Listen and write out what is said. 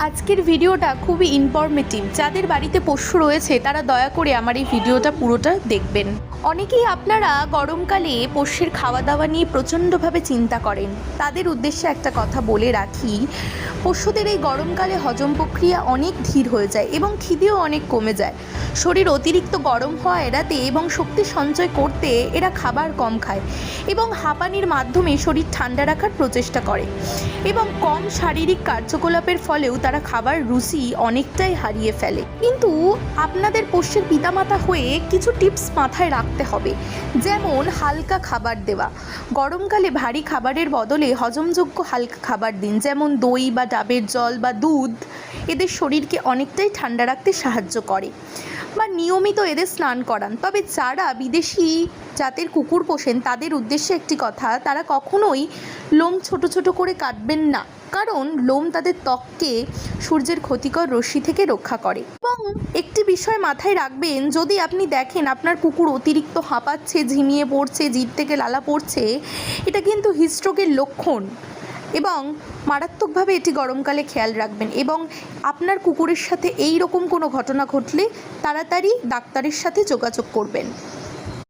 আজকের ভিডিওটা খুবই ইনফরমেটিভ। যাদের বাড়িতে পোষ্য রয়েছে তারা দয়া করে আমার এই ভিডিওটা পুরোটা দেখবেন। অনেকেই আপনারা গরমকালে পোষ্যের খাওয়া দাওয়া নিয়ে প্রচণ্ডভাবে চিন্তা করেন। তাদের উদ্দেশ্যে একটা কথা বলে রাখি, পোষ্যদের এই গরমকালে হজম প্রক্রিয়া অনেক ধীর হয়ে যায় এবং খিদেও অনেক কমে যায়। শরীর অতিরিক্ত গরম হওয়া এড়াতে এবং শক্তি সঞ্চয় করতে এরা খাবার কম খায় এবং হাঁপানির মাধ্যমে শরীর ঠান্ডা রাখার প্রচেষ্টা করে এবং কম শারীরিক কার্যকলাপের ফলেও তারা খাবার রুচি অনেকটাই হারিয়ে ফেলে। কিন্তু আপনাদের পোষ্যের পিতামাতা হয়ে কিছু টিপস মাথায় রাখতে হবে, যেমন হালকা খাবার দেওয়া। গরমকালে ভারী খাবারের বদলে হজমযোগ্য হালকা খাবার দিন, যেমন দই বা ডাবের জল বা দুধ। এদের শরীরকে অনেকটাই ঠান্ডা রাখতে সাহায্য করে। বা নিয়মিত এদের স্নান করান। তবে যারা বিদেশি জাতের কুকুর পোষেন তাদের উদ্দেশ্যে একটি কথা, তারা কখনোই লোম ছোট ছোট করে কাটবেন না, কারণ লোম তাদের ত্বককে সূর্যের ক্ষতিকর রশ্মি থেকে রক্ষা করে। এবং একটি বিষয় মাথায় রাখবেন, যদি আপনি দেখেন আপনার কুকুর অতিরিক্ত হাঁপাচ্ছে, ঝিমিয়ে পড়ছে, জিভ থেকে লালা পড়ছে, এটা কিন্তু হিটস্ট্রোকের লক্ষণ এবং মারাত্মকভাবে এটি গরমকালে খেয়াল রাখবেন। এবং আপনার কুকুরের সাথে এই রকম কোনো ঘটনা ঘটলে তাড়াতাড়ি ডাক্তারের সাথে যোগাযোগ করবেন।